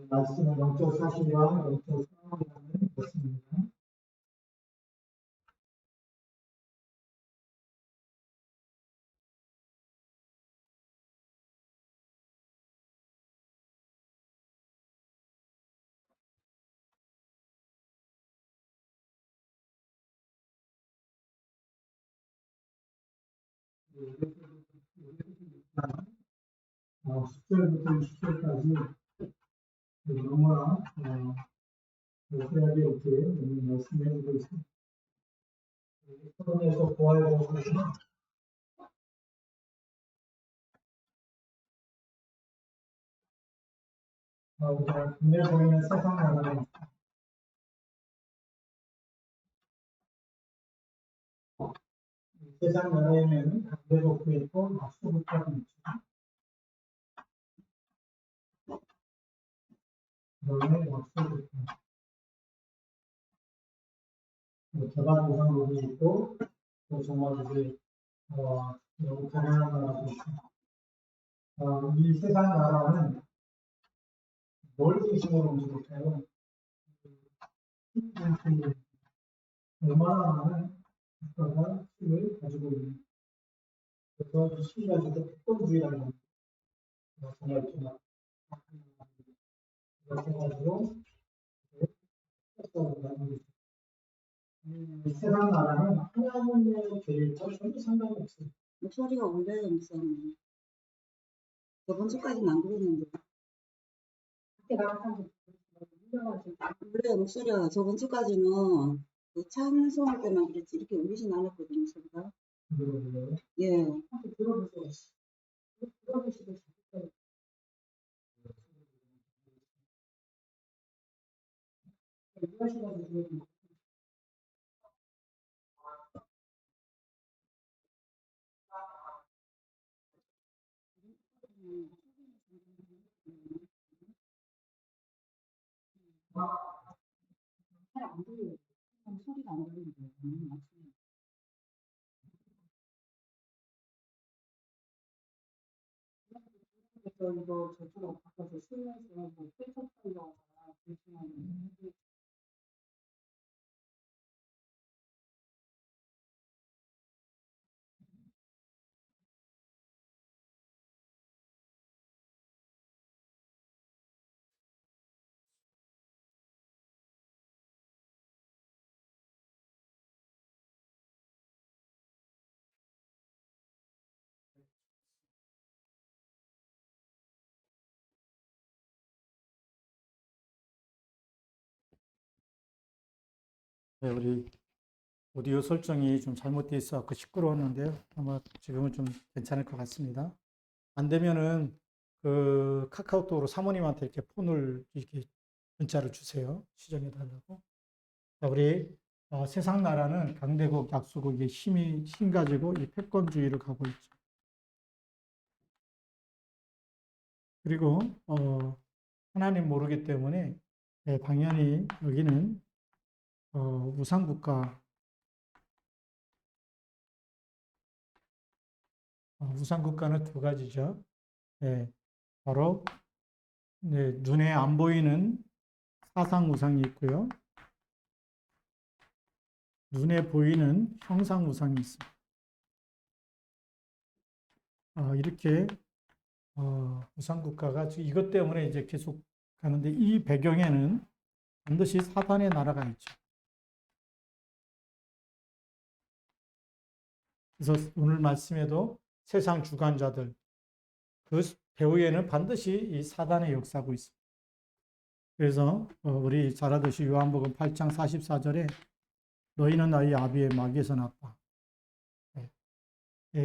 말씀은 영적 사실과 영적 상황이라는 것입니다. 어, 10절부터 20절까지 너무나 자세하게 이렇게 말씀해주고 있습니다. 서론에서 보아야 될 것은 눈에 보이는 세상 나라는 세상 나라에는 강대국도 있고 막수국가도 있죠. 그다음에 막수국가, 개발도상국이 있고 또 정말 이제 너무 가난한 나라도 있습니다. 이 세상 나라는 뭘 중심으로 움직일까요? 얼마나 많은 국가가 힘을 가지고 있는, 그래서 이 힘을 가지고 패권주의라는 거 정말 정말 이렇게 가지고 패권을 가지고 있습니다. 이 세상 나라는 하나님의 계획과 전혀 상관이 없습니다. 목소리가 올려요, 목사님. 저번 주까지는 안 그랬는데. 원래 목소리가 저번 주까지는 그 찬송할 때만 그랬지 이렇게 울리진 않았거든요, 소리가. 예. 들어보세요. 들어보시고 이해하시가지고 잘안 들려요. 소리가 안 들리는데. 그래서 이거 저쪽으로 바꿔서 쓰면서 뭐 필터풀로 대충하는 네, 우리 오디오 설정이 좀 잘못되어 있어 시끄러웠는데요. 아마 지금은 좀 괜찮을 것 같습니다. 안 되면은 그 카카오톡으로 사모님한테 이렇게 폰을 이렇게 문자를 주세요. 시정해 달라고. 자, 우리 세상 나라는 강대국, 약소국의 힘 가지고 이 패권주의를 가고 있죠. 그리고 하나님 모르기 때문에 당연히 여기는 우상국가, 우상국가는 두 가지죠. 네, 바로 네, 눈에 안 보이는 사상 우상이 있고요. 눈에 보이는 형상 우상이 있습니다. 이렇게 우상국가가 이것 때문에 이제 계속 가는데 이 배경에는 반드시 사단의 나라가 있죠. 그래서 오늘 말씀에도 세상 주관자들 그 배후에는 반드시 이 사단의 역사고 있습니다. 그래서 우리 잘 아듯이 요한복음 8장 44절에 너희는 너희 아비의 마귀에서 났다.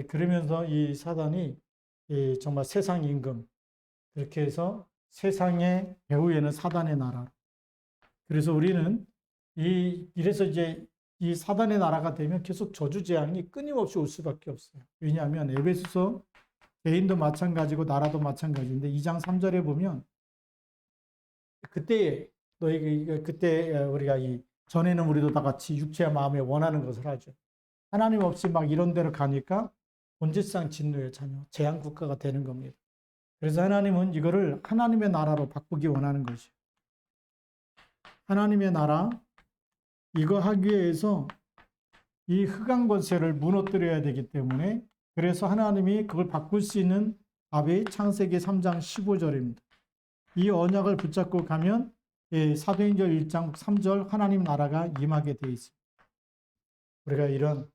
그러면서 이 사단이 정말 세상 임금 그렇게 해서 세상의 배후에는 사단의 나라. 그래서 우리는 이래서 이제 이 사단의 나라가 되면 계속 저주 재앙이 끊임없이 올 수밖에 없어요. 왜냐하면 에베소서 개인도 마찬가지고 나라도 마찬가지인데 2장 3절에 보면 그때 우리가 전에는 우리도 다 같이 육체와 마음에 원하는 것을 하죠. 하나님 없이 막 이런 데로 가니까 본질상 진노의 자녀, 재앙 국가가 되는 겁니다. 그래서 하나님은 이거를 하나님의 나라로 바꾸기 원하는 거죠. 하나님의 나라, 이거 하기 위해서 이 흑암 권세를 무너뜨려야 되기 때문에, 그래서 하나님이 그걸 바꿀 수 있는 답이 창세기 3장 15절입니다. 이 언약을 붙잡고 가면 사도행전 1장 3절 하나님 나라가 임하게 되어 있습니다. 우리가 이런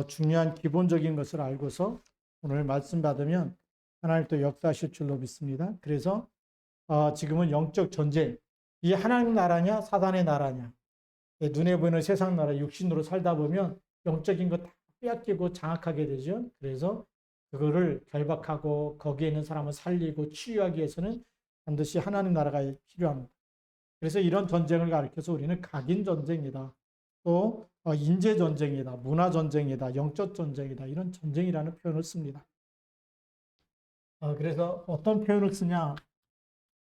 중요한 기본적인 것을 알고서 오늘 말씀 받으면 하나님 또 역사하실 줄로 믿습니다. 그래서 지금은 영적 전쟁, 이 하나님 나라냐 사단의 나라냐, 눈에 보이는 세상 나라 육신으로 살다 보면 영적인 거 다 빼앗기고 장악하게 되죠. 그래서 그거를 결박하고 거기에 있는 사람을 살리고 치유하기 위해서는 반드시 하나님 나라가 필요합니다. 그래서 이런 전쟁을 가리켜서 우리는 각인 전쟁이다, 또 인재 전쟁이다, 문화 전쟁이다, 영적 전쟁이다, 이런 전쟁이라는 표현을 씁니다. 그래서 어떤 표현을 쓰냐?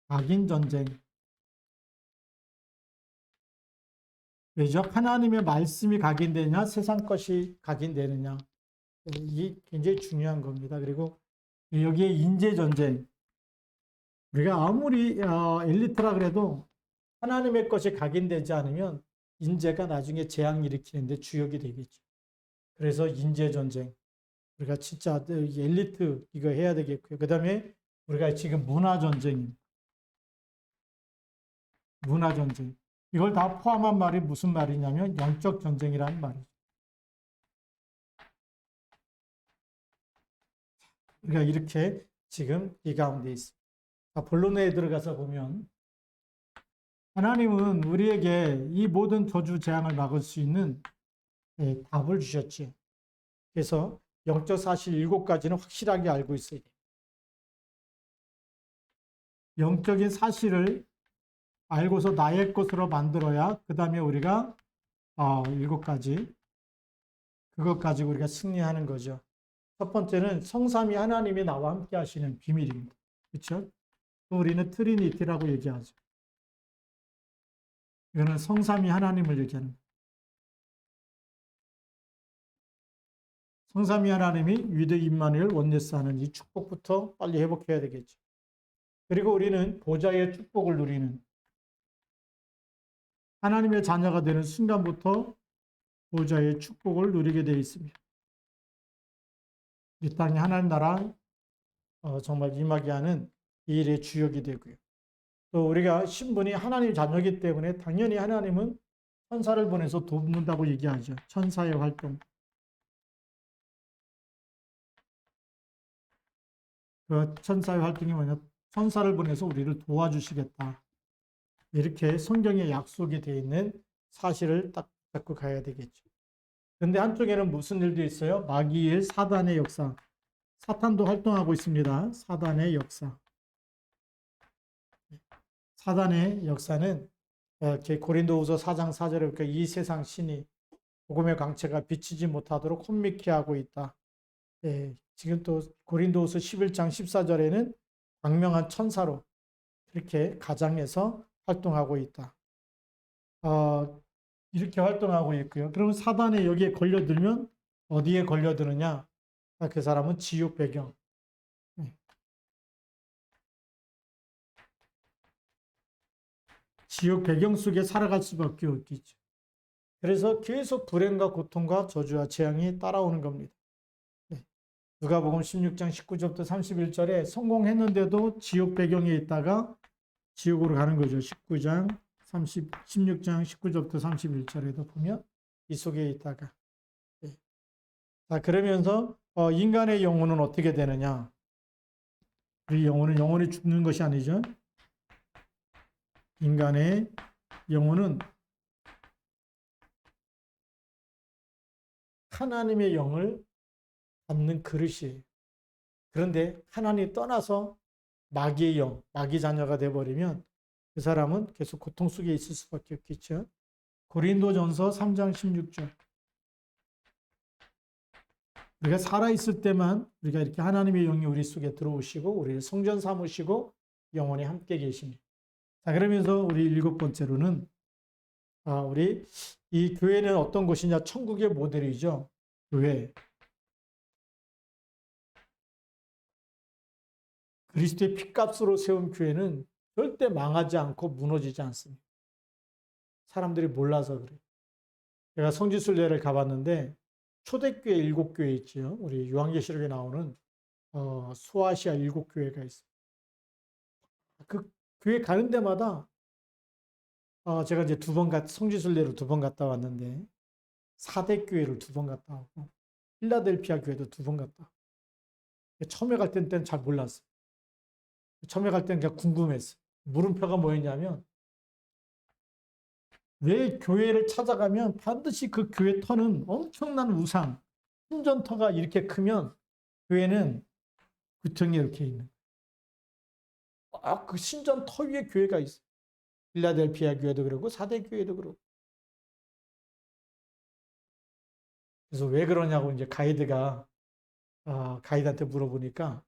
각인 전쟁. 왜죠? 하나님의 말씀이 각인되냐, 세상 것이 각인되느냐, 이게 굉장히 중요한 겁니다. 그리고 여기에 인재 전쟁. 우리가 아무리 엘리트라 그래도 하나님의 것이 각인되지 않으면 인재가 나중에 재앙 일으키는데 주역이 되겠죠. 그래서 인재 전쟁. 우리가 진짜 엘리트 이거 해야 되겠고요. 그 다음에 우리가 지금 문화 전쟁입니다. 문화 전쟁. 이걸 다 포함한 말이 무슨 말이냐면 영적 전쟁이라는 말이죠. 우리가 이렇게 지금 이 가운데 있습니다. 본론에 들어가서 보면 하나님은 우리에게 이 모든 저주 재앙을 막을 수 있는 답을 주셨지. 그래서 영적 사실 7가지는 확실하게 알고 있어야 돼요. 영적인 사실을 알고서 나의 것으로 만들어야 그 다음에 우리가 7가지 그것 가지고 우리가 승리하는 거죠. 첫 번째는 성삼위 하나님이 나와 함께 하시는 비밀입니다. 그렇죠? 우리는 트리니티라고 얘기하죠. 이거는 성삼위 하나님을 얘기하는 거예요. 성삼위 하나님이 위드 임마누엘 원네스 하는 이 축복부터 빨리 회복해야 되겠죠. 그리고 우리는 보좌의 축복을 누리는, 하나님의 자녀가 되는 순간부터 보좌의 축복을 누리게 되어 있습니다. 이 땅에 하나님 나라 정말 임하게 하는 이 일의 주역이 되고요. 또 우리가 신분이 하나님 자녀이기 때문에 당연히 하나님은 천사를 보내서 돕는다고 얘기하죠. 천사의 활동. 그 천사의 활동이 뭐냐? 천사를 보내서 우리를 도와주시겠다. 이렇게 성경에 약속이 되어 있는 사실을 딱 잡고 가야 되겠죠. 그런데 한쪽에는 무슨 일도 있어요? 마귀의 사단의 역사. 사탄도 활동하고 있습니다. 사단의 역사. 사단의 역사는 고린도후서 4장 4절에 보니까 이 세상 신이 복음의 광채가 비치지 못하도록 혼미케 하고 있다. 지금 또 고린도후서 11장 14절에는 광명한 천사로 그렇게 가장해서 활동하고 있다. 이렇게 활동하고 있고요. 그러면 사단에 여기에 걸려들면 어디에 걸려드느냐? 그 사람은 지옥 배경. 지옥 배경 속에 살아갈 수밖에 없겠죠. 그래서 계속 불행과 고통과 저주와 재앙이 따라오는 겁니다. 누가복음 16장 19절부터 31절에 성공했는데도 지옥 배경에 있다가 지옥으로 가는 거죠. 16장 19절부터 31절에도 보면 이 속에 있다가. 자, 그러면서 인간의 영혼은 어떻게 되느냐? 우리 영혼은 영원히 죽는 것이 아니죠. 인간의 영혼은 하나님의 영을 담는 그릇이에요. 그런데 하나님이 떠나서 마귀의 영, 마귀 자녀가 되어버리면 그 사람은 계속 고통 속에 있을 수밖에 없겠죠. 고린도전서 3장 16절. 우리가 살아있을 때만 우리가 이렇게 하나님의 영이 우리 속에 들어오시고 우리를 성전 삼으시고 영원히 함께 계십니다. 자, 그러면서 우리 7번째로는 우리 이 교회는 어떤 곳이냐? 천국의 모델이죠. 교회. 그리스도의 피값으로 세운 교회는 절대 망하지 않고 무너지지 않습니다. 사람들이 몰라서 그래요. 제가 성지순례를 가봤는데 초대교회 7교회 있죠. 우리 요한계시록에 나오는 소아시아 7교회가 있어요. 그 교회 가는 데마다 제가 이제 성지순례를 2번 갔다 왔는데 4대 교회를 2번 갔다 오고 필라델피아 교회도 2번 갔다 오고 처음에 갈 때는 잘 몰랐어요. 처음에 갈 때는 그냥 궁금했어요. 물음표가 뭐였냐면 왜 교회를 찾아가면 반드시 그 교회 터는 엄청난 우상, 신전터가 이렇게 크면 교회는 구청이 이렇게 있는 그 신전터 위에 교회가 있어요. 필라델피아 교회도 그러고 4대 교회도 그러고. 그래서 왜 그러냐고 이제 가이드한테 물어보니까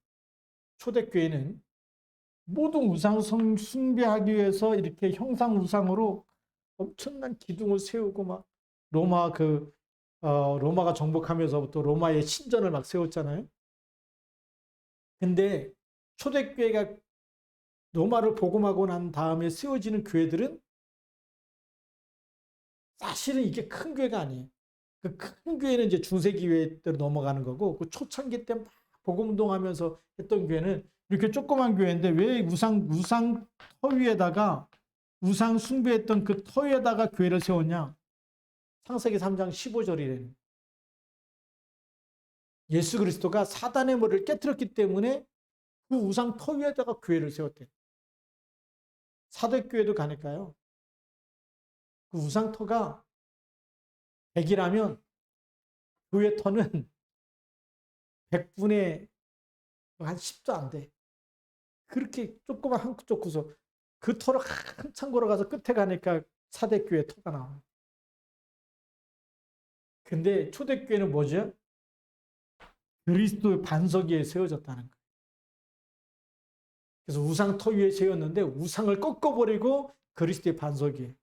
초대교회는 모든 우상 숭배하기 위해서 이렇게 형상 우상으로 엄청난 기둥을 세우고 막 로마가 정복하면서부터 로마의 신전을 막 세웠잖아요. 근데 초대교회가 로마를 복음하고 난 다음에 세워지는 교회들은 사실은 이게 큰 교회가 아니에요. 그 큰 교회는 이제 중세기 교회로 넘어가는 거고, 그 초창기 때 막 복음운동하면서 했던 교회는 이렇게 조그만 교회인데 왜 우상 터 위에다가 우상 숭배했던 그 터 위에다가 교회를 세웠냐? 창세기 3장 15절이래요. 예수 그리스도가 사단의 머리를 깨뜨렸기 때문에 그 우상 터 위에다가 교회를 세웠대요. 사대교회도 가니까요. 그 우상 터가 100이라면 교회 터는 100분의 한 10도 안 돼. 그렇게 조그만 한쪽 구석. 그 터를 한참 걸어가서 끝에 가니까 사대교회 터가 나와요. 근데 초대교회는 뭐죠? 그리스도의 반석 위에 세워졌다는 거예요. 그래서 우상 터 위에 세웠는데 우상을 꺾어버리고 그리스도의 반석 위에.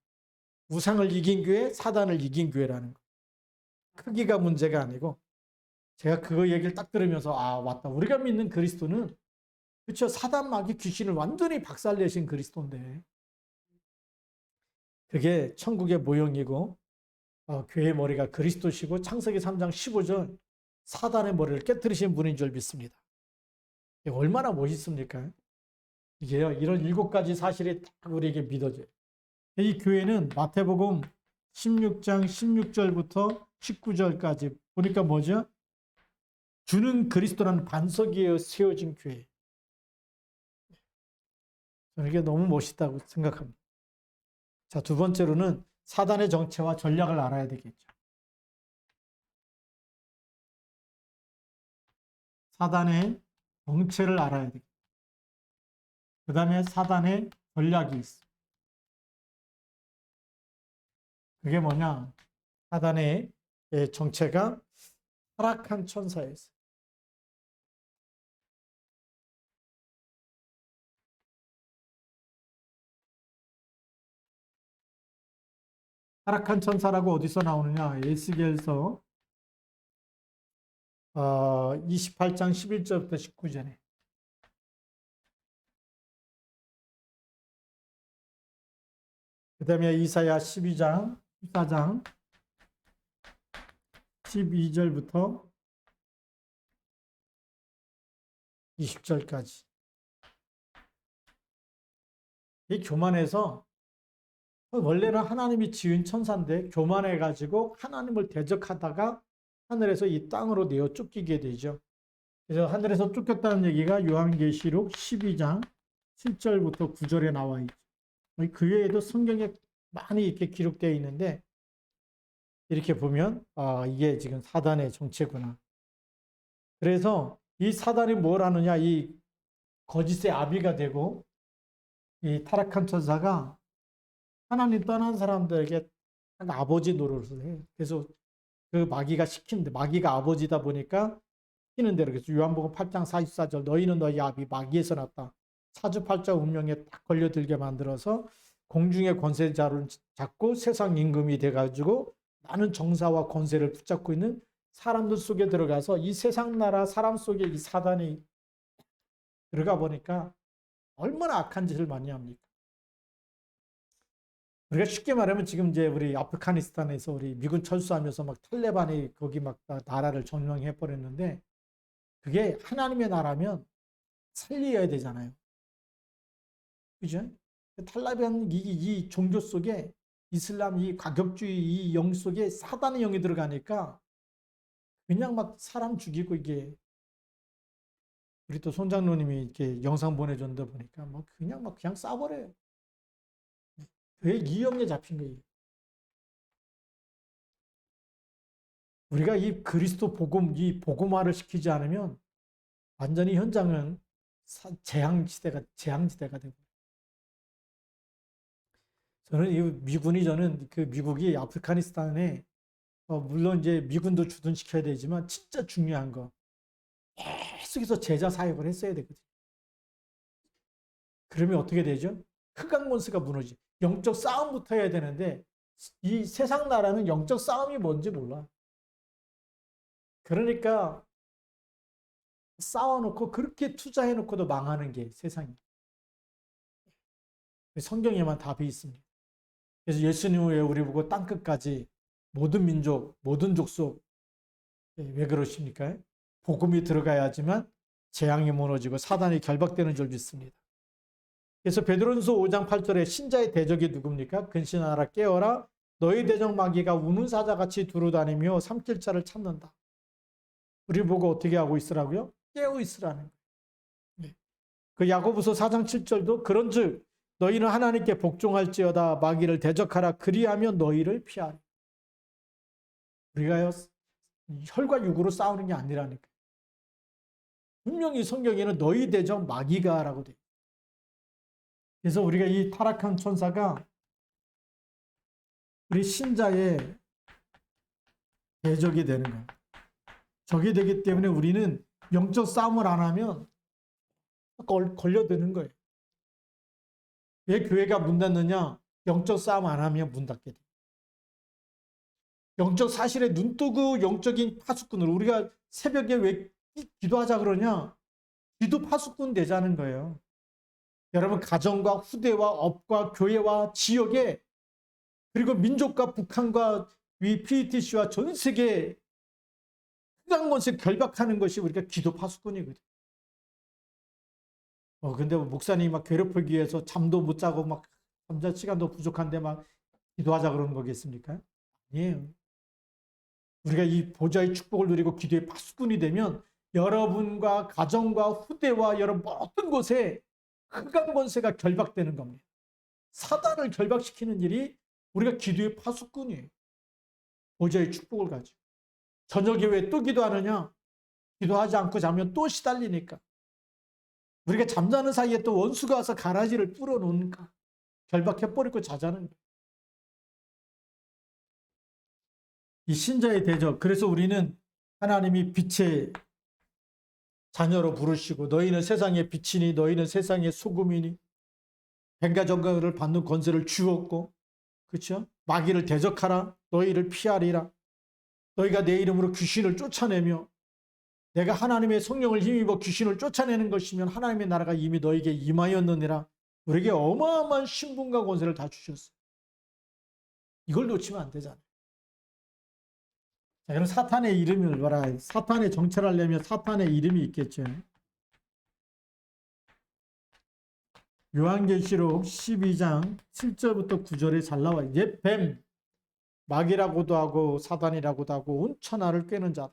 우상을 이긴 교회, 사단을 이긴 교회라는 거예요. 크기가 문제가 아니고 제가 그거 얘기를 딱 들으면서 맞다. 우리가 믿는 그리스도는 그렇죠. 사단 마귀 귀신을 완전히 박살내신 그리스도인데 그게 천국의 모형이고 교회의 머리가 그리스도시고 창세기 3장 15절 사단의 머리를 깨뜨리신 분인 줄 믿습니다. 얼마나 멋있습니까? 이게요. 이런 7가지 사실이 딱 우리에게 믿어져요. 이 교회는 마태복음 16장 16절부터 19절까지 보니까 뭐죠? 주는 그리스도라는 반석 위에 세워진 교회. 저는 이게 너무 멋있다고 생각합니다. 자, 2번째로는 사단의 정체와 전략을 알아야 되겠죠. 사단의 정체를 알아야 되겠죠. 그 다음에 사단의 전략이 있어. 그게 뭐냐? 사단의 정체가 타락한 천사였어요. 타락한 천사라고 어디서 나오느냐? 에스겔서 28장 11절부터 19절에 그 다음에 이사야 14장 12절부터 20절까지 이 교만해서 원래는 하나님이 지은 천사인데 교만해가지고 하나님을 대적하다가 하늘에서 이 땅으로 내어 쫓기게 되죠. 그래서 하늘에서 쫓겼다는 얘기가 요한계시록 12장 7절부터 9절에 나와 있죠. 그 외에도 성경에 많이 이렇게 기록되어 있는데 이렇게 보면 이게 지금 사단의 정체구나. 그래서 이 사단이 뭘 하느냐, 이 거짓의 아비가 되고 이 타락한 천사가 하나님 떠난 사람들에게 아버지 노릇을 해요. 그래서 그 마귀가 시키는데 마귀가 아버지다 보니까 시키는 대로. 그래서 요한복음 8장 44절 너희는 너희 아비 마귀에서 났다. 사주팔자 운명에 딱 걸려들게 만들어서 공중의 권세자를 잡고 세상 임금이 돼가지고 나는 정사와 권세를 붙잡고 있는 사람들 속에 들어가서 이 세상 나라 사람 속에 이 사단이 들어가 보니까 얼마나 악한 짓을 많이 합니까? 우리가 쉽게 말하면 지금 이제 우리 아프가니스탄에서 우리 미군 철수하면서 막 탈레반이 거기 막 나라를 점령해 버렸는데 그게 하나님의 나라면 살려야 되잖아요. 그죠? 탈레반 이 종교 속에 이슬람 이 가격주의 이 영 속에 사단의 영이 들어가니까 그냥 막 사람 죽이고 이게 우리 또 손장로님이 이렇게 영상 보내줬는데 보니까 뭐 그냥 쏴버려요. 그게 이영에 잡힌 거예요. 우리가 이 그리스도 복음, 이 복음화를 시키지 않으면 완전히 현장은 재앙지대가 되고. 저는 이 미군이 저는 그 미국이 아프가니스탄에 물론 이제 미군도 주둔시켜야 되지만 진짜 중요한 거 계속해서 제자 사역을 했어야 되거든요. 그러면 어떻게 되죠? 흑암권세가 무너지. 영적 싸움부터 해야 되는데 이 세상 나라는 영적 싸움이 뭔지 몰라. 그러니까 싸워놓고 그렇게 투자해놓고도 망하는 게 세상이. 성경에만 답이 있습니다. 그래서 예수님은 왜 우리 보고 땅끝까지 모든 민족, 모든 족속 왜 그러십니까? 복음이 들어가야지만 재앙이 무너지고 사단이 결박되는 줄 믿습니다. 그래서 베드로전서 5장 8절에 신자의 대적이 누굽니까? 근신하라 깨어라 너희 대적 마귀가 우는 사자같이 두루다니며 삼킬 자를 찾는다. 우리 보고 어떻게 하고 있으라고요? 깨어 있으라는 거예요. 네. 그 야고보서 4장 7절도 그런즉 너희는 하나님께 복종할지어다 마귀를 대적하라 그리하면 너희를 피하리. 우리가요 혈과 육으로 싸우는 게 아니라니까. 분명히 성경에는 너희 대적 마귀가라고 돼. 그래서 우리가 이 타락한 천사가 우리 신자의 대적이 되는 거예요. 적이 되기 때문에 우리는 영적 싸움을 안 하면 걸려드는 거예요. 왜 교회가 문 닫느냐? 영적 싸움 안 하면 문 닫게 돼. 영적 사실에 눈 뜨고 영적인 파수꾼을 우리가 새벽에 왜 기도하자 그러냐? 기도 파수꾼 되자는 거예요. 여러분 가정과 후대와 업과 교회와 지역에 그리고 민족과 북한과 위 PETC와 전 세계 흑암권세 결박하는 것이 우리가 기도 파수꾼이거든. 근데 목사님이 막 괴롭히기 위해서 잠도 못 자고 막 잠잘 시간도 부족한데 막 기도하자 그러는 거겠습니까? 아니에요. 우리가 이 보좌의 축복을 누리고 기도의 파수꾼이 되면 여러분과 가정과 후대와 여러분 모든 곳에 흑암권세가 결박되는 겁니다. 사단을 결박시키는 일이 우리가 기도의 파수꾼이에요. 보좌의 축복을 가지고. 저녁에 왜 또 기도하느냐? 기도하지 않고 자면 또 시달리니까. 우리가 잠자는 사이에 또 원수가 와서 가라지를 뿌려놓으니까 결박해버리고 자자는 거예요. 이 신자의 대적. 그래서 우리는 하나님이 빛의 자녀로 부르시고 너희는 세상의 빛이니 너희는 세상의 소금이니 뱀과 정갈을 받는 권세를 주었고 그렇죠? 마귀를 대적하라 너희를 피하리라. 너희가 내 이름으로 귀신을 쫓아내며 내가 하나님의 성령을 힘입어 귀신을 쫓아내는 것이면 하나님의 나라가 이미 너에게 임하였느니라. 우리에게 어마어마한 신분과 권세를 다 주셨어요. 이걸 놓치면 안 되잖아요. 자, 그럼 사탄의 이름을 봐라. 사탄의 정찰하려면 사탄의 이름이 있겠죠. 요한계시록 12장 7절부터 9절에 잘 나와요. 옛 뱀, 마귀라고도 하고 사단이라고도 하고 온 천하를 꿰는 자.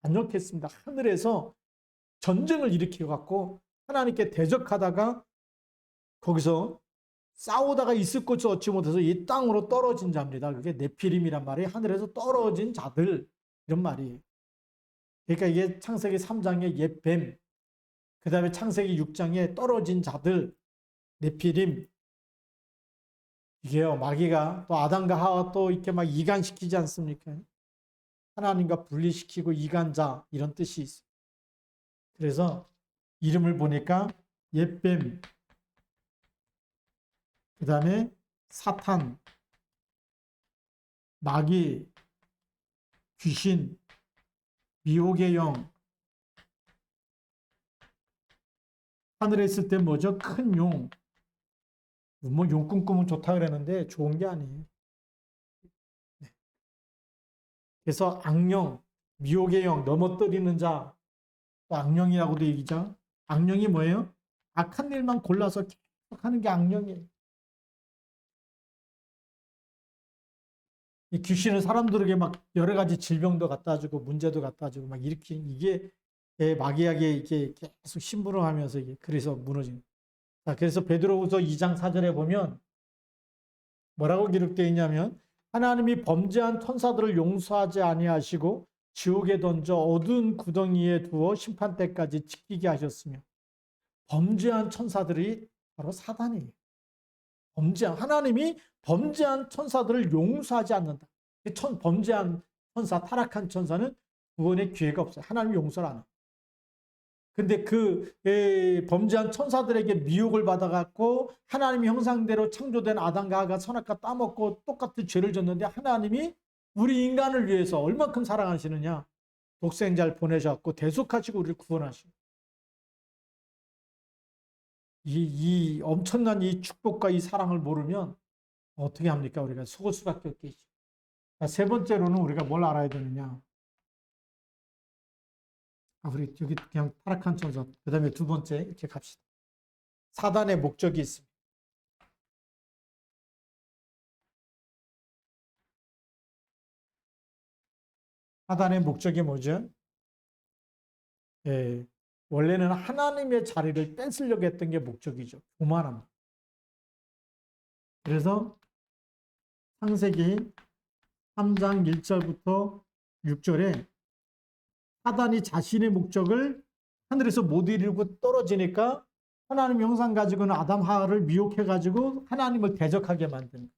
반역했습니다. 하늘에서 전쟁을 일으켜 갖고 하나님께 대적하다가 거기서 싸우다가 있을 곳을 얻지 못해서 이 땅으로 떨어진 자입니다. 그게 네피림이란 말이 하늘에서 떨어진 자들 이런 말이에요. 그러니까 이게 창세기 3장의 옛 뱀, 그 다음에 창세기 6장에 떨어진 자들 네피림. 이게요 마귀가 또 아담과 하와 또 이렇게 막 이간시키지 않습니까? 하나님과 분리시키고 이간자 이런 뜻이 있어요. 그래서 이름을 보니까 옛뱀, 그 다음에 사탄, 마귀, 귀신, 미혹의 영, 하늘에 있을 때 뭐죠? 큰 용. 뭐 용꿈 꾸면 좋다 그랬는데 좋은 게 아니에요. 네. 그래서 악령, 미혹의 영, 넘어뜨리는 자, 또 악령이라고도 얘기죠. 악령이 뭐예요? 악한 일만 골라서 계속 하는 게 악령이에요. 이 귀신은 사람들에게 막 여러 가지 질병도 갖다 주고 문제도 갖다 주고 막 이렇게 이게 마귀에게 이게 계속 심부름하면서 이게 그래서 무너지는. 자, 그래서 베드로후서 2장 4절에 보면 뭐라고 기록되어 있냐면 하나님이 범죄한 천사들을 용서하지 아니하시고 지옥에 던져 어두운 구덩이에 두어 심판 때까지 지키게 하셨으며 범죄한 천사들이 바로 사단이에요. 하나님이 범죄한 천사들을 용서하지 않는다. 범죄한 천사, 타락한 천사는 구원의 기회가 없어요. 하나님이 용서를 안 해요. 근데 범죄한 천사들에게 미혹을 받아갖고 하나님의 형상대로 창조된 아담과 하가 선악과 따먹고 똑같은 죄를 졌는데 하나님이 우리 인간을 위해서 얼만큼 사랑하시느냐. 독생자를 보내셔갖고 대속하시고 우리를 구원하시고. 이 엄청난 이 축복과 이 사랑을 모르면 어떻게 합니까? 우리가 속을 수밖에 없겠죠. 세 번째로는 우리가 뭘 알아야 되느냐. 우리 여기 그냥 타락한 천사. 그 다음에 두 번째 이렇게 갑시다. 사단의 목적이 있습니다. 사단의 목적이 뭐죠? 원래는 하나님의 자리를 뺏으려고 했던 게 목적이죠. 교만합니다. 그래서 창세기 3장 1절부터 6절에 사단이 자신의 목적을 하늘에서 못 이루고 떨어지니까 하나님 형상 가지고는 아담 하와를 미혹해가지고 하나님을 대적하게 만듭니다.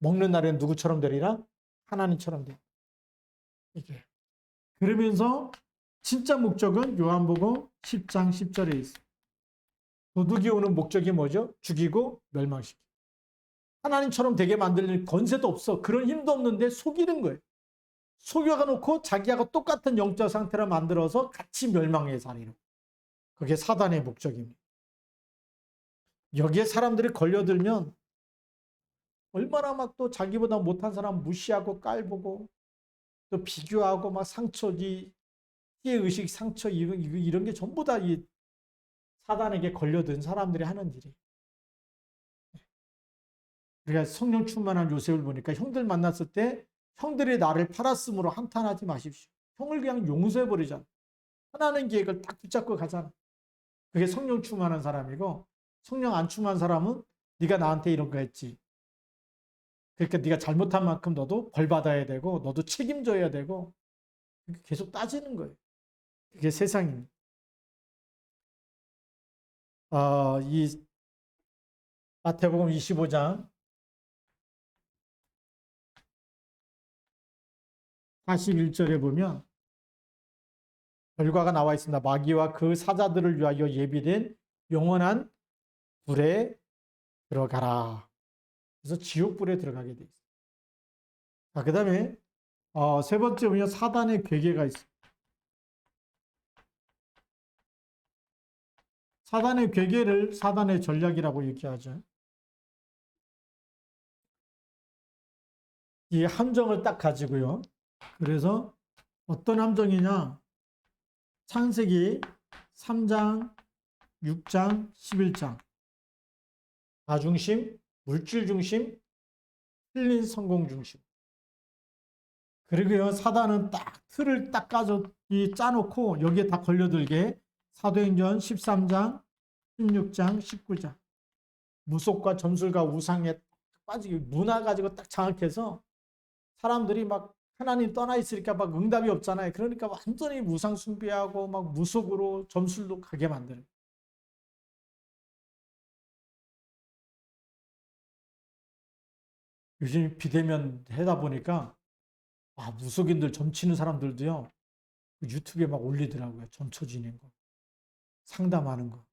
먹는 날엔 누구처럼 되리라? 하나님처럼 되리라. 이게. 그러면서 진짜 목적은 요한복음 10장 10절에 있어요. 도둑이 오는 목적이 뭐죠? 죽이고 멸망시키고. 하나님처럼 되게 만들 권세도 없어. 그런 힘도 없는데 속이는 거예요. 속여놓고 자기하고 똑같은 영적 상태를 만들어서 같이 멸망의 자리로. 그게 사단의 목적입니다. 여기에 사람들이 걸려들면 얼마나 막 또 자기보다 못한 사람 무시하고 깔보고 또 비교하고 막 상처, 피해의식, 상처 이런 게 전부 다 이 사단에게 걸려든 사람들이 하는 일이에요. 우리가 성령 충만한 요셉을 보니까 형들 만났을 때 형들이 나를 팔았으므로 한탄하지 마십시오. 형을 그냥 용서해버리잖아. 하나님 계획을 딱 붙잡고 가잖아. 그게 성령 충만한 사람이고 성령 안 충만한 사람은 네가 나한테 이런 거 했지. 그러니까 네가 잘못한 만큼 너도 벌 받아야 되고 너도 책임져야 되고 계속 따지는 거예요. 그게 세상입니다. 이 마태복음 25장 41절에 보면 결과가 나와 있습니다. 마귀와 그 사자들을 위하여 예비된 영원한 불에 들어가라. 그래서 지옥불에 들어가게 돼 있어요. 자, 그 다음에 세 번째 보면 사단의 괴계가 있어요. 사단의 괴계를 사단의 전략이라고 얘기하죠. 이 함정을 딱 가지고요. 그래서 어떤 함정이냐? 창세기 3장, 6장, 11장. 자중심, 물질 중심, 틀린 성공 중심. 그리고요, 사단은 딱 틀을 딱 짜놓고 여기에 다 걸려들게 사도행전 13장, 16장, 19장. 무속과 점술과 우상에 빠지게 문화 가지고 딱 장악해서 사람들이 막 하나님 떠나 있으니까 막 응답이 없잖아요. 그러니까 완전히 우상 숭배하고 막 무속으로 점술로 가게 만드는. 요즘 비대면 하다 보니까 무속인들 점 치는 사람들도요. 유튜브에 막 올리더라고요. 점 쳐지는 거. 상담하는 거.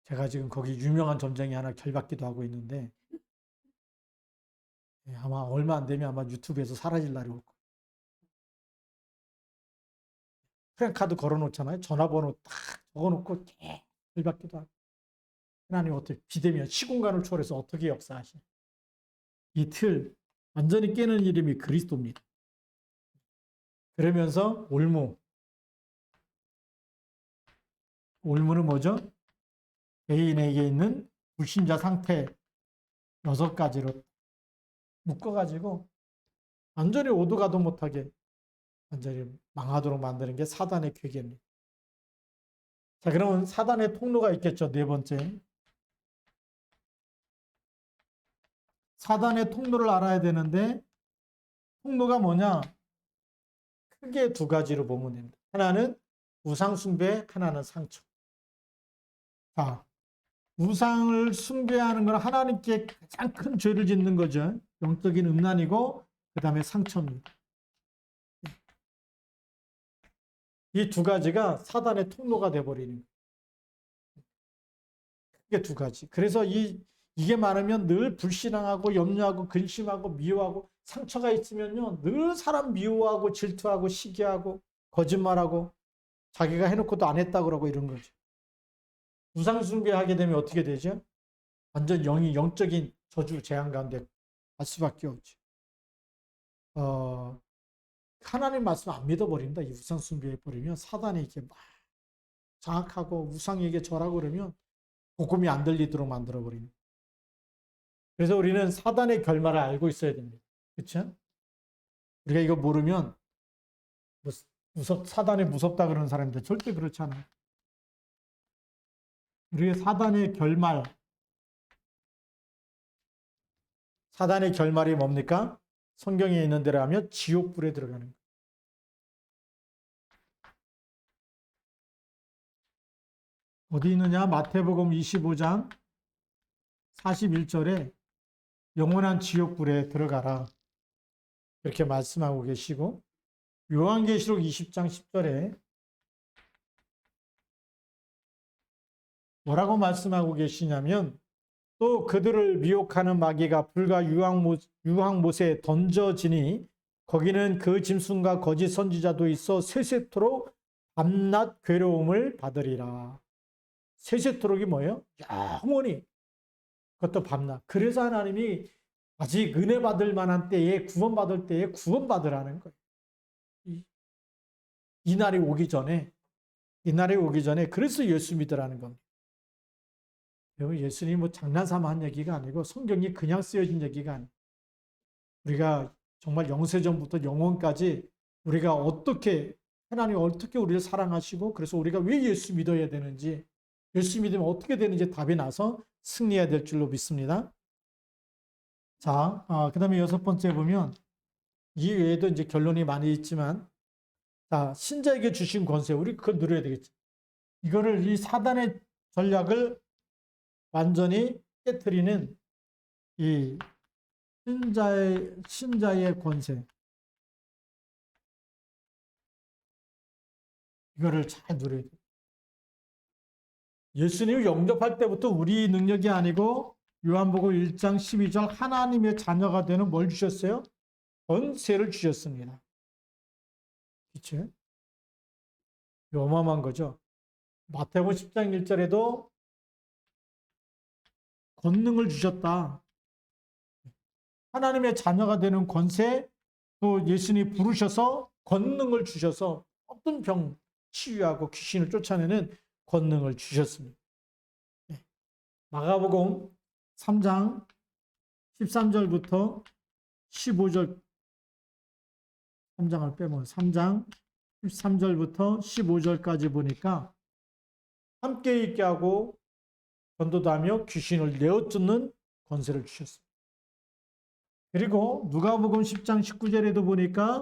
제가 지금 거기 유명한 점쟁이 하나 결받기도 하고 있는데 아마 얼마 안 되면 아마 유튜브에서 사라질 날이 올 거예요. 프랜카드 걸어놓잖아요. 전화번호 딱 적어놓고 계속 받기도 하고. 하나님 어떻게 비대면 시공간을 초월해서 어떻게 역사하시냐. 이 틀 완전히 깨는 이름이 그리스도입니다. 그러면서 올무는 뭐죠? 개인에게 있는 불신자 상태 6가지로 묶어가지고 완전히 오도 가도 못하게 완전히 망하도록 만드는 게 사단의 괴계입니다. 자, 그러면 사단의 통로가 있겠죠. 네 번째. 사단의 통로를 알아야 되는데 통로가 뭐냐? 크게 2가지로 보면 됩니다. 하나는 우상숭배, 하나는 상처. 자, 우상을 숭배하는 건 하나님께 가장 큰 죄를 짓는 거죠. 영적인 음란이고 그 다음에 상처입니다. 이 2가지가 사단의 통로가 돼버리는 거예요. 크게 2가지. 그래서 이게 많으면 늘 불신앙하고 염려하고 근심하고 미워하고 상처가 있으면요 늘 사람 미워하고 질투하고 시기하고 거짓말하고 자기가 해놓고도 안 했다 그러고 이런 거죠. 우상 숭배하게 되면 어떻게 되죠? 완전 영적인 저주 재앙 가운데 갈 수밖에 없죠. 하나님 말씀 안 믿어버린다. 이 우상 숭배해버리면 사단이 이렇게 막 장악하고 우상에게 절하고 그러면 복음이 안 들리도록 만들어버리는. 그래서 우리는 사단의 결말을 알고 있어야 됩니다. 그렇죠? 우리가 이거 모르면 사단이 무섭다 그러는 사람인데 절대 그렇지 않아요. 우리의 사단의 결말이 뭡니까? 성경에 있는 대로 하면 지옥불에 들어가는 거예요. 어디 있느냐? 마태복음 25장 41절에 영원한 지옥불에 들어가라. 이렇게 말씀하고 계시고 요한계시록 20장 10절에 뭐라고 말씀하고 계시냐면 또 그들을 미혹하는 마귀가 불과 유황못에 던져지니 거기는 그 짐승과 거짓 선지자도 있어 세세토록 밤낮 괴로움을 받으리라. 세세토록이 뭐예요? 영원히. 그것도 밤낮. 그래서 하나님이 아직 은혜 받을 만한 때에 구원받을 때에 구원받으라는 거예요. 이 날이 오기 전에 그래서 예수 믿으라는 겁니다. 예수님이 뭐 장난삼아 한 얘기가 아니고 성경이 그냥 쓰여진 얘기가 아니에요. 우리가 정말 영세전부터 영원까지 우리가 하나님이 어떻게 우리를 사랑하시고 그래서 우리가 왜 예수 믿어야 되는지 예수 믿으면 어떻게 되는지 답이 나서 승리해야 될 줄로 믿습니다. 자, 그 다음에 6번째 보면 이 외에도 이제 결론이 많이 있지만 자, 신자에게 주신 권세 우리 그걸 누려야 되겠죠. 이 사단의 전략을 완전히 깨트리는 이 신자의 권세. 이거를 잘 누려야 돼요. 예수님을 영접할 때부터 우리 능력이 아니고 요한복음 1장 12절 하나님의 자녀가 되는 뭘 주셨어요? 권세를 주셨습니다. 그렇죠? 어마어마한 거죠. 마태복음 10장 1절에도 권능을 주셨다. 하나님의 자녀가 되는 권세, 또 예수님이 부르셔서 권능을 주셔서 어떤 병 치유하고 귀신을 쫓아내는 권능을 주셨습니다. 마가복음 3장 13절부터 15절 3장을 빼면 3장 13절부터 15절까지 보니까 함께 있게 하고 전도도 하며 귀신을 내어쫓는 권세를 주셨습니다. 그리고 누가복음 10장 19절에도 보니까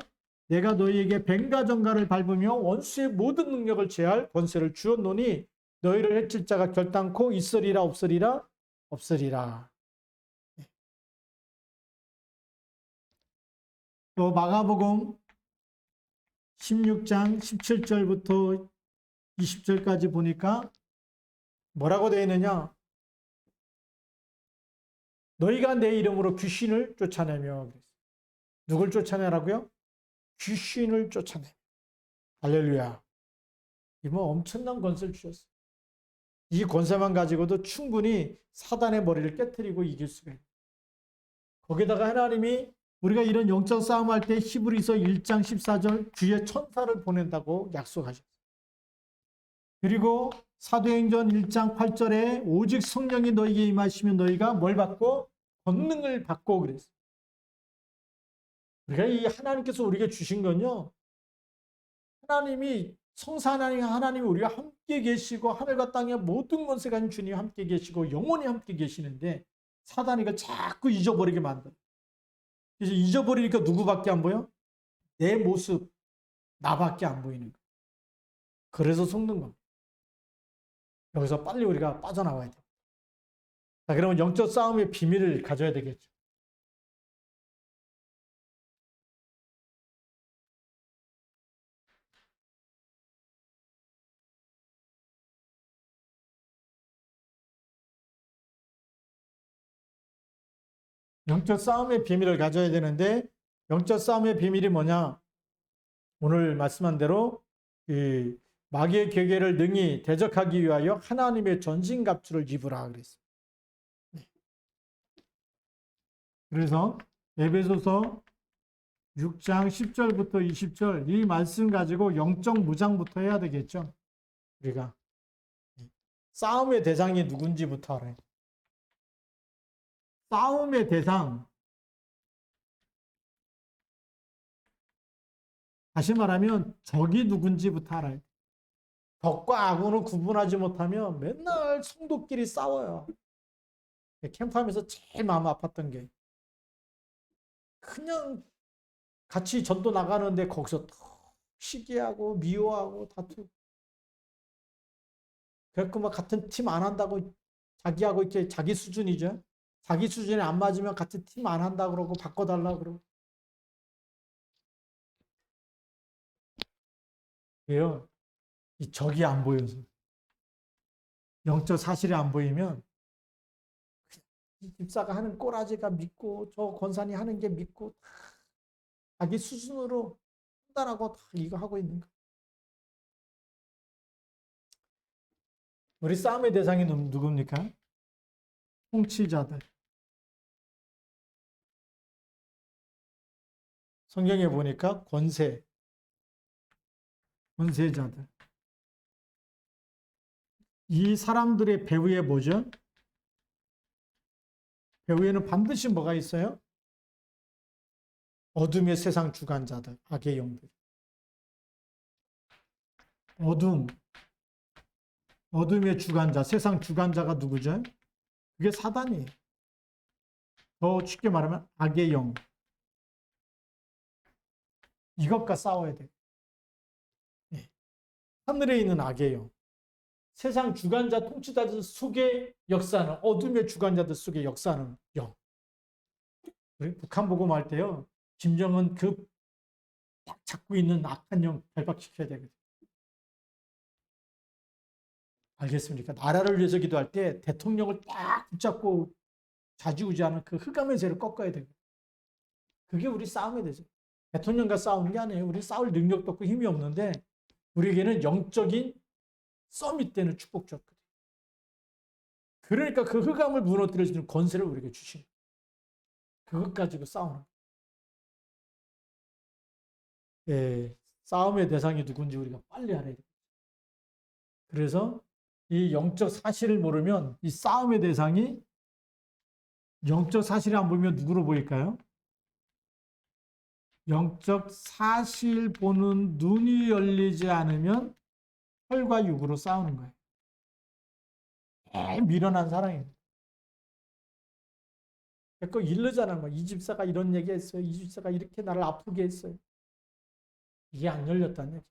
내가 너희에게 뱀과 정갈을 밟으며 원수의 모든 능력을 제할 권세를 주었노니 너희를 해칠 자가 결단코 있으리라 없으리라 없으리라. 또 마가복음 16장 17절부터 20절까지 보니까 뭐라고 되어 있느냐? 너희가 내 이름으로 귀신을 쫓아내며 누굴 쫓아내라고요? 귀신을 쫓아내. 할렐루야. 이 뭐 엄청난 권세를 주셨어요. 이 권세만 가지고도 충분히 사단의 머리를 깨트리고 이길 수가 있어요. 거기다가 하나님이 우리가 이런 영적 싸움할 때 히브리서 1장 14절 주의 천사를 보낸다고 약속하셨어요. 그리고 사도행전 1장 8절에 오직 성령이 너희에게 임하시면 너희가 뭘 받고? 권능을 받고 그랬어요. 그러니까 이 하나님께서 우리에게 주신 건요. 하나님이 성사 하나님이 우리와 함께 계시고 하늘과 땅의 모든 권세 가진 주님이 함께 계시고 영원히 함께 계시는데 사단이 이걸 자꾸 잊어버리게 만들어요. 그래서 잊어버리니까 누구밖에 안 보여? 내 모습, 나밖에 안 보이는 거예요. 그래서 속는 겁니다. 여기서 빨리 우리가 빠져나와야 돼요. 자, 그러면 영적 싸움의 비밀을 가져야 되겠죠. 영적 싸움의 비밀을 가져야 되는데 영적 싸움의 비밀이 뭐냐? 오늘 말씀한 대로 이 마귀의 계계를 능히 대적하기 위하여 하나님의 전신갑주를 입으라 그랬어요. 그래서 에베소서 6장 10절부터 20절 이 말씀 가지고 영적 무장부터 해야 되겠죠. 우리가 싸움의 대상이 누군지부터 알아요. 싸움의 대상, 다시 말하면 적이 누군지부터 알아요. 적과 악을 구분하지 못하면 맨날 성도끼리 싸워요. 캠프하면서 제일 마음 아팠던 게 그냥 같이 전도 나가는데 거기서 시기하고 미워하고 다투고 그래서 막 같은 팀 안 한다고 자기하고 이렇게 자기 수준이죠. 자기 수준에 안 맞으면 같은 팀 안 한다 그러고 바꿔달라 그러고 왜요? 이 적이 안 보여서 영적 사실이 안 보이면 이 집사가 하는 꼬라지가 믿고 저 권사님 하는 게 믿고 자기 수준으로 판단하고 다 이거 하고 있는 거. 우리 싸움의 대상이 누굽니까? 통치자들. 성경에 보니까 권세자들. 이 사람들의 배후에 뭐죠? 배후에는 반드시 뭐가 있어요? 어둠의 세상 주관자들, 악의 영들. 어둠의 주관자, 세상 주관자가 누구죠? 그게 사단이에요. 더 쉽게 말하면 악의 영. 이것과 싸워야 돼요. 네. 하늘에 있는 악의 영. 세상 주관자 통치자들 속의 역사는 어둠의 주관자들 속의 역사는 영. 우리 북한 보고말 때요. 김정은 그 딱 잡고 있는 악한 영 결박시켜야 되거든요. 알겠습니까? 나라를 위해서 기도할 때 대통령을 딱 붙잡고 좌지우지하는 그 흑암의 죄를 꺾어야 되고 그게 우리 싸움이 되죠. 대통령과 싸우는 게 아니에요. 우리 싸울 능력도 없고 힘이 없는데 우리에게는 영적인 서밋 되는 축복 줬거든요. 그러니까 그 흑암을 무너뜨릴 수 있는 권세를 우리에게 주시는 그것 가지고 싸우는 예, 싸움의 대상이 누군지 우리가 빨리 알아야 돼요. 그래서 이 영적 사실을 모르면 이 싸움의 대상이 영적 사실을 안 보면 누구로 보일까요? 영적 사실 보는 눈이 열리지 않으면 혈과 육으로 싸우는 거예요. 미련한 사랑입니다. 그거 일르잖아. 이 집사가 이런 얘기 했어요. 이 집사가 이렇게 나를 아프게 했어요. 이게 안 열렸다는 얘기.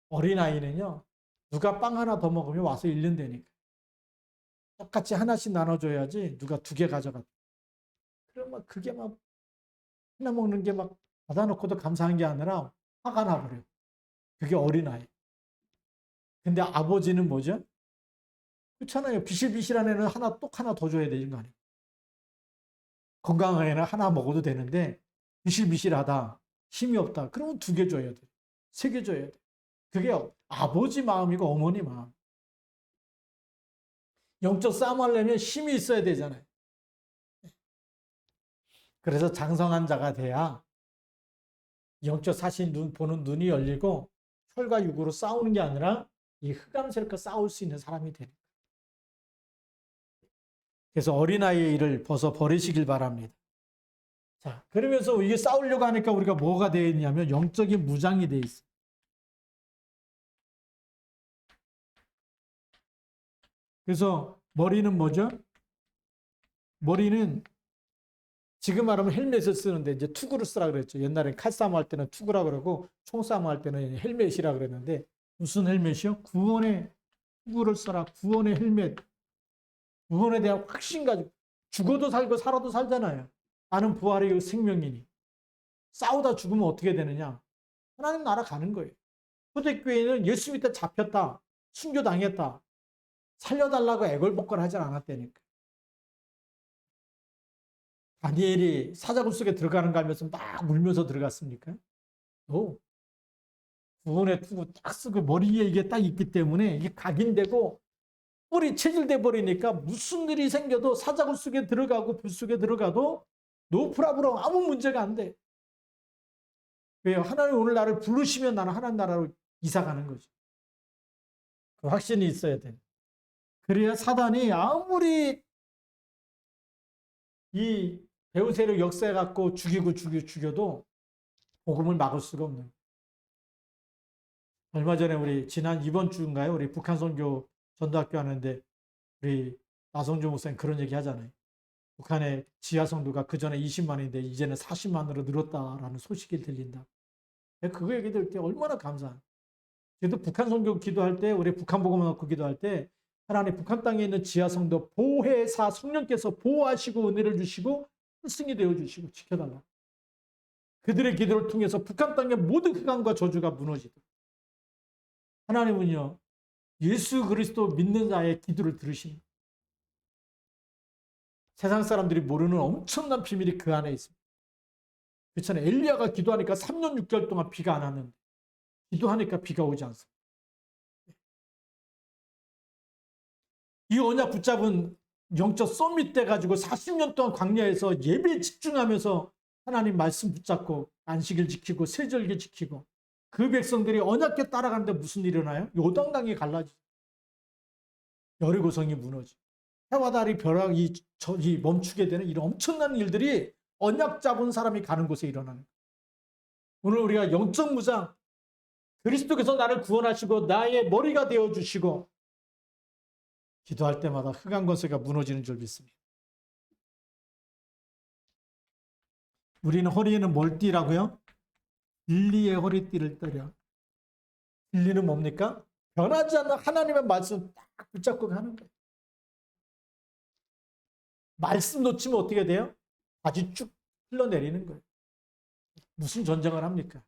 어린아이는요. 누가 빵 하나 더 먹으면 와서 잃는다니까. 똑같이 하나씩 나눠줘야지 누가 2개 가져가. 그러면 그게 막 하나 먹는 게 막 받아놓고도 감사한 게 아니라 화가 나버려. 그게 어린아이. 근데 아버지는 뭐죠? 그렇잖아요. 비실비실한 애는 똑 하나 더 줘야 되는 거 아니에요. 건강한 애는 하나 먹어도 되는데 비실비실하다. 힘이 없다. 그러면 2개 줘야 돼. 3개 줘야 돼. 그게 아버지 마음이고 어머니 마음. 영적 싸움 하려면 힘이 있어야 되잖아요. 그래서 장성한 자가 돼야 영적 사실 보는 눈이 열리고 혈과 육으로 싸우는 게 아니라 이 흑암세력과 싸울 수 있는 사람이 되는 거예요. 그래서 어린아이의 일을 버리시길 바랍니다. 자, 그러면서 이게 싸우려고 하니까 우리가 뭐가 되어 있냐면 영적인 무장이 되어 있어요. 그래서 머리는 뭐죠? 머리는 지금 말하면 헬멧을 쓰는데 이제 투구를 쓰라 그랬죠. 옛날에 칼싸움 할 때는 투구라 그러고 총싸움 할 때는 헬멧이라 그랬는데 무슨 헬멧이요? 구원의 투구를 써라. 구원의 헬멧. 구원에 대한 확신 가지고 죽어도 살고 살아도 살잖아요. 나는 부활의 생명이니. 싸우다 죽으면 어떻게 되느냐? 하나님 나라 가는 거예요. 초대교회는 예수 믿다 잡혔다. 순교당했다. 살려달라고 애걸복걸 하지 않았다니까. 다니엘이 사자굴 속에 들어가는 거 알면서 막 울면서 들어갔습니까? 구원의 투구 딱 쓰고 머리에 이게 딱 있기 때문에 이게 각인되고 뿔이 체질돼 버리니까 무슨 일이 생겨도 사자굴 속에 들어가고 불 속에 들어가도 노 프라브로 아무 문제가 안 돼. 왜요? 하나님 오늘 나를 부르시면 나는 하나님 나라로 이사 가는 거죠. 그 확신이 있어야 돼. 그래야 사단이 아무리 이 배후세력 역사해 갖고 죽여도 복음을 막을 수가 없는 거예요. 얼마 전에 우리 지난 이번 주인가요? 우리 북한 선교 전도학교 하는데 우리 나성주 목사님 그런 얘기 하잖아요. 북한의 지하 성도가 그 전에 20만인데 이제는 40만으로 늘었다라는 소식이 들린다. 그거 얘기 들을 때 얼마나 감사한. 저도 북한 선교 기도할 때 우리 북한 복음 넣고 기도할 때 하나님 북한 땅에 있는 지하 성도 보혜사 성령께서 보호하시고 은혜를 주시고 스승이 되어 주시고 지켜달라. 그들의 기도를 통해서 북한 땅의 모든 흑암과 저주가 무너지도록. 하나님은요 예수 그리스도 믿는 자의 기도를 들으십니다. 세상 사람들이 모르는 엄청난 비밀이 그 안에 있습니다. 그렇잖아요. 엘리야가 기도하니까 3년 6개월 동안 비가 안 왔는데 기도하니까 비가 오지 않습니다. 이 언약 붙잡은 영적 썸밋 돼 가지고 40년 동안 광야에서 예배에 집중하면서 하나님 말씀 붙잡고 안식일 지키고 세절기 지키고 그 백성들이 언약궤 따라가는데 무슨 일이 일어나요? 요단강이 갈라지죠. 여리고성이 무너지고 해와 달이 벼락이 멈추게 되는 이런 엄청난 일들이 언약 잡은 사람이 가는 곳에 일어나는 거예요. 오늘 우리가 영적 무장 그리스도께서 나를 구원하시고 나의 머리가 되어주시고 기도할 때마다 흑암 권세가 무너지는 줄 믿습니다. 우리는 허리에는 뭘 띠라고요? 진리의 허리띠를 떠려. 진리는 뭡니까? 변하지 않는 하나님의 말씀 딱 붙잡고 가는 거예요. 말씀 놓치면 어떻게 돼요? 바지 쭉 흘러내리는 거예요. 무슨 전쟁을 합니까?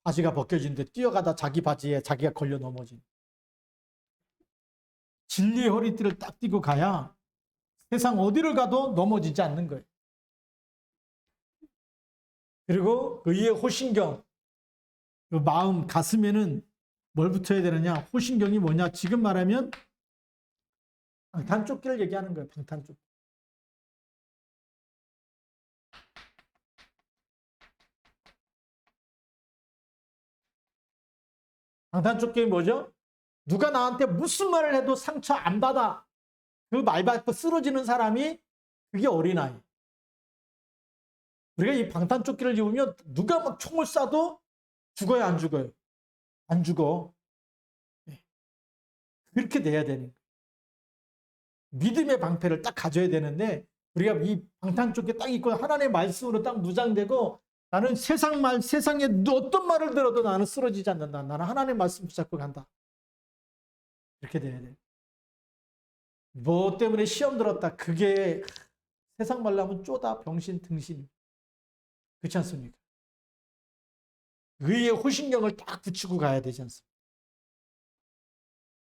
바지가 벗겨지는데 뛰어가다 자기 바지에 자기가 걸려 넘어진. 진리의 허리띠를 딱 띠고 가야 세상 어디를 가도 넘어지지 않는 거예요. 그리고 의의 호신경, 그 마음, 가슴에는 뭘 붙여야 되느냐? 호신경이 뭐냐? 지금 말하면 방탄조끼를 얘기하는 거예요. 방탄조끼. 방탄조끼는 뭐죠? 누가 나한테 무슨 말을 해도 상처 안 받아. 그 말 받고 쓰러지는 사람이 그게 어린아이. 우리가 이 방탄조끼를 입으면 누가 막 총을 쏴도 죽어요, 안 죽어요? 안 죽어. 그렇게 돼야 되는 거예요. 믿음의 방패를 딱 가져야 되는데 우리가 이 방탄조끼 딱 입고 하나님의 말씀으로 딱 무장되고 나는 세상에 어떤 말을 들어도 나는 쓰러지지 않는다. 나는 하나님의 말씀 붙잡고 간다. 이렇게 돼야 돼요. 뭐 때문에 시험 들었다. 그게 세상 말로 하면 쪼다, 병신, 등신. 그렇지 않습니까? 의의 호신경을 딱 붙이고 가야 되지 않습니까?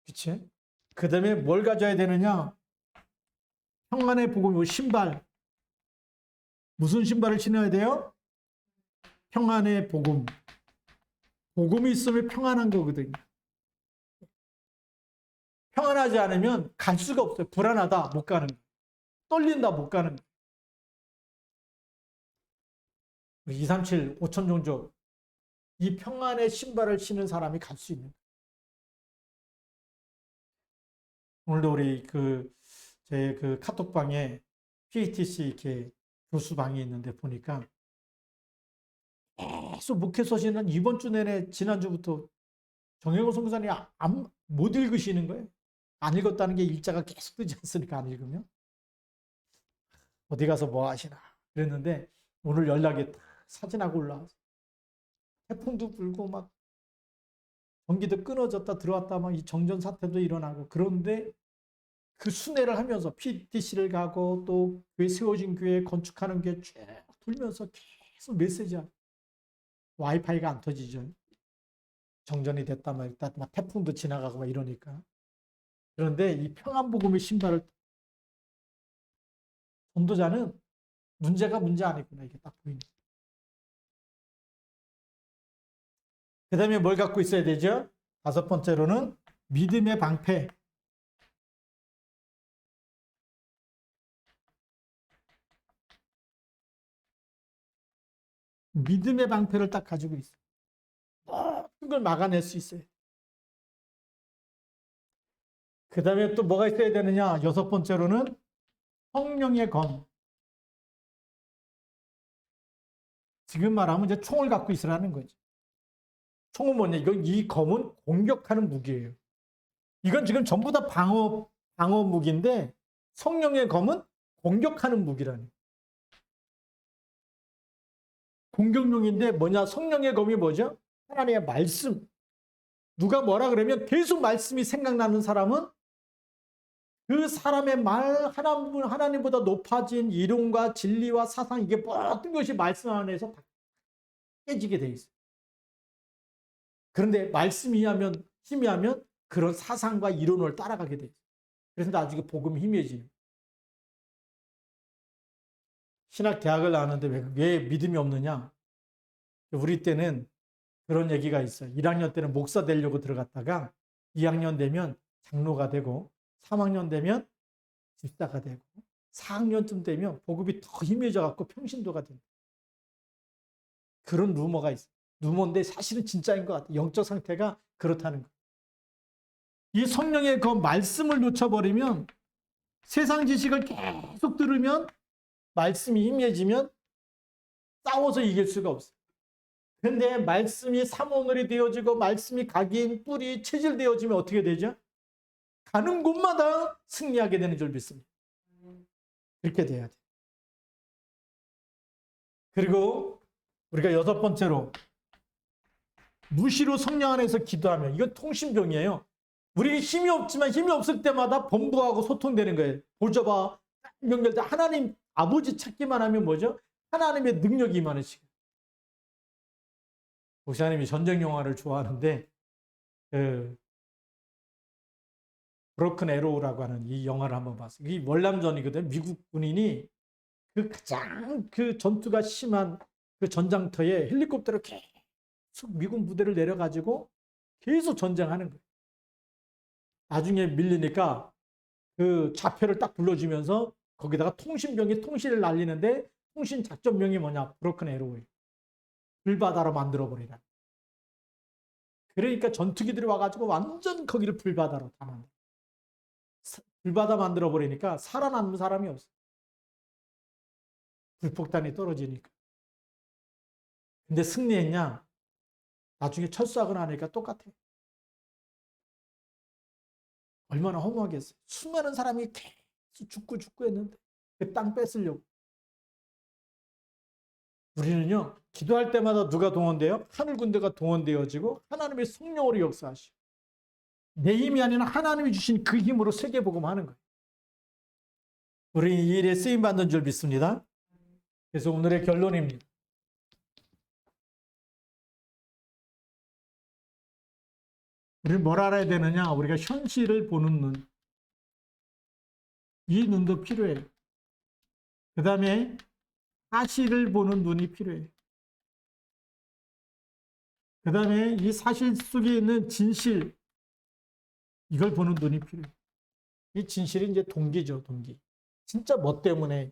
그치? 그 다음에 뭘 가져야 되느냐? 평안의 복음, 신발. 무슨 신발을 신어야 돼요? 평안의 복음. 복음이 있으면 평안한 거거든요. 평안하지 않으면 갈 수가 없어요. 불안하다, 못 가는 거예요. 떨린다, 못 가는 거예요. 237, 5천 종족, 이 평안의 신발을 신은 사람이 갈 수 있는 거예요. 오늘도 우리 제 카톡방에 PATC 이렇게 교수방이 있는데 보니까 계속 목회서신은 이번 주 내내 지난주부터 정영호 선교사님이 못 읽으시는 거예요. 안 읽었다는 게 일자가 계속 뜨지 않습니까? 안 읽으면. 어디 가서 뭐 하시나 그랬는데 오늘 연락이 사진하고 올라와서 태풍도 불고 막 전기도 끊어졌다 들어왔다 막 이 정전 사태도 일어나고 그런데 그 순회를 하면서 PTC를 가고 또 교회 세워진 교회 건축하는 게 쭉 돌면서 계속 메시지야. 와이파이가 안 터지죠. 정전이 됐다 막 태풍도 지나가고 막 이러니까. 그런데 이 평안복음의 신발을 전도자는 문제가 문제 아니구나 이게 딱 보이네. 그 다음에 뭘 갖고 있어야 되죠? 5번째로는 믿음의 방패. 믿음의 방패를 딱 가지고 있어요. 모든 걸 막아낼 수 있어요. 그 다음에 또 뭐가 있어야 되느냐? 6번째로는 성령의 검. 지금 말하면 이제 총을 갖고 있으라는 거죠. 총은 뭐냐? 이 검은 공격하는 무기예요. 이건 지금 전부 다 방어 무기인데 성령의 검은 공격하는 무기라는. 공격용인데 뭐냐? 성령의 검이 뭐죠? 하나님의 말씀. 누가 뭐라 그러면 계속 말씀이 생각나는 사람은 그 사람의 말 하나님보다 높아진 이론과 진리와 사상 이게 모든 것이 말씀 안에서 다 깨지게 돼 있어요. 그런데 말씀이 희미하면 그런 사상과 이론을 따라가게 돼 있어요. 그래서 나중에 복음이 희미해지요. 신학 대학을 나왔는데 왜 믿음이 없느냐? 우리 때는 그런 얘기가 있어요. 1학년 때는 목사 되려고 들어갔다가 2학년 되면 장로가 되고 3학년 되면 집사가 되고 4학년쯤 되면 복음이 더 희미해져 갖고 평신도가 된다. 그런 루머가 있어요. 루머인데 사실은 진짜인 것 같아요. 영적 상태가 그렇다는 거예요. 이 성령의 그 말씀을 놓쳐버리면 세상 지식을 계속 들으면 말씀이 희미해지면 싸워서 이길 수가 없어요. 그런데 말씀이 삼원을이 되어지고 말씀이 각인, 뿌리, 체질되어지면 어떻게 되죠? 가는 곳마다 승리하게 되는 줄 믿습니다. 그렇게 돼야 돼요. 그리고 우리가 6번째로 무시로 성령 안에서 기도하면 이건 통신병이에요. 우리가 힘이 없지만 힘이 없을 때마다 본부하고 소통되는 거예요. 보좌와 연결돼 하나님 아버지 찾기만 하면 뭐죠? 하나님의 능력이 임하시고. 목사님이 전쟁 영화를 좋아하는데 브로큰 에로우라고 하는 이 영화를 한번 봤어요. 이 월남전이거든. 미국 군인이 가장 전투가 심한 그 전장터에 헬리콥터로 계속 미군 부대를 내려가지고 계속 전쟁하는 거예요. 나중에 밀리니까 그 좌표를 딱 불러주면서 거기다가 통신병이 통신을 날리는데 통신 작전명이 뭐냐? 브로큰 에로우예요. 불바다로 만들어버리라. 그러니까 전투기들이 와가지고 완전 거기를 불바다로 다 만들어. 불바다 만들어버리니까 살아남는 사람이 없어. 불폭탄이 떨어지니까. 근데 승리했냐? 나중에 철수하고 나니까 똑같아. 얼마나 허무하겠어요. 수많은 사람이 계속 죽고 했는데 그 땅 뺏으려고. 우리는요, 기도할 때마다 누가 동원돼요? 하늘 군대가 동원되어지고 하나님의 성령으로 역사하시고 내 힘이 아니라 하나님이 주신 그 힘으로 세계복음하는 거예요. 우리 이 일에 쓰임받는 줄 믿습니다. 그래서 오늘의 결론입니다. 우리는 뭘 알아야 되느냐? 우리가 현실을 보는 눈. 이 눈도 필요해요. 그 다음에 사실을 보는 눈이 필요해요. 그 다음에 이 사실 속에 있는 진실, 이걸 보는 눈이 필요해요. 이 진실이 이제 동기죠, 동기. 진짜 뭐 때문에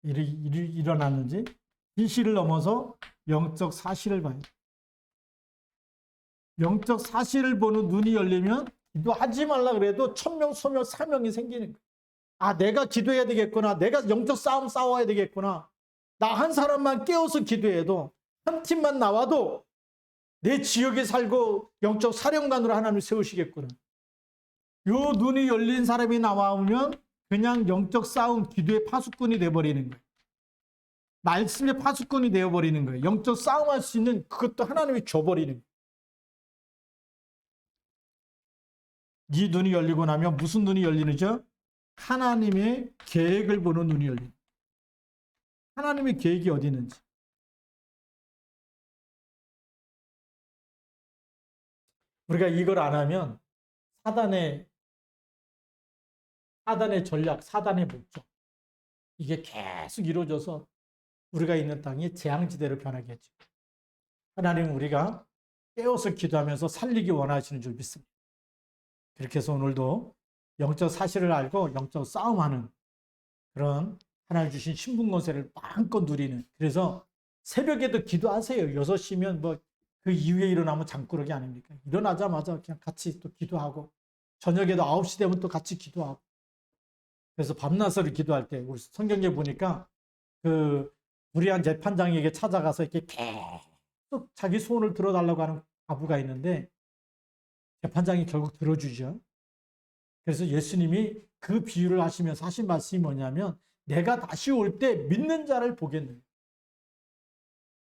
일어났는지, 진실을 넘어서 영적 사실을 봐요. 영적 사실을 보는 눈이 열리면 기도하지 말라 그래도 천명, 소명, 사명이 생기는 거예요. 아, 내가 기도해야 되겠구나. 내가 영적 싸움 싸워야 되겠구나. 나 한 사람만 깨워서 기도해도, 한 팀만 나와도 내 지역에 살고 영적 사령관으로 하나님을 세우시겠구나. 요 눈이 열린 사람이 나와오면 그냥 영적 싸움, 기도의 파수꾼이 돼버리는 거예요. 말씀의 파수꾼이 되어버리는 거예요. 영적 싸움할 수 있는 그것도 하나님이 줘버리는 거예요. 이 눈이 열리고 나면 무슨 눈이 열리는죠? 하나님의 계획을 보는 눈이 열리는 거예요. 하나님의 계획이 어디 있는지. 우리가 이걸 안 하면 사단의 전략, 사단의 목적, 이게 계속 이루어져서 우리가 있는 땅이 재앙지대로 변하겠죠. 하나님은 우리가 깨워서 기도하면서 살리기 원하시는 줄 믿습니다. 그렇게 해서 오늘도 영적 사실을 알고 영적 싸움하는 그런 하나님 주신 신분권세를 마음껏 누리는, 그래서 새벽에도 기도하세요. 6시면 뭐 그 이후에 일어나면 잠꾸러기 아닙니까? 일어나자마자 그냥 같이 또 기도하고, 저녁에도 9시 되면 또 같이 기도하고. 그래서 밤낮으로 기도할 때 우리 성경에 보니까 그 불의한 재판장에게 찾아가서 이렇게 계속 자기 소원을 들어달라고 하는 과부가 있는데 재판장이 결국 들어주죠. 그래서 예수님이 그 비유를 하시면서 하신 말씀이 뭐냐면, 내가 다시 올 때 믿는 자를 보겠느냐.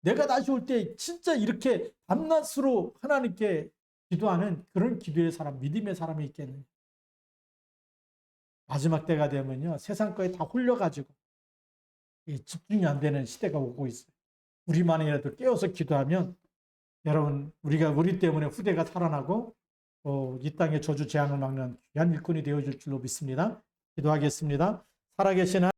내가 다시 올 때 진짜 이렇게 밤낮으로 하나님께 기도하는 그런 기도의 사람, 믿음의 사람이 있겠느냐. 마지막 때가 되면요, 세상 거에 다 홀려가지고 집중이 안 되는 시대가 오고 있어요. 우리만이라도 깨어서 기도하면 여러분, 우리 때문에 후대가 살아나고 이 땅의 저주 재앙을 막는 귀한 일꾼이 되어줄 줄로 믿습니다. 기도하겠습니다. 살아계신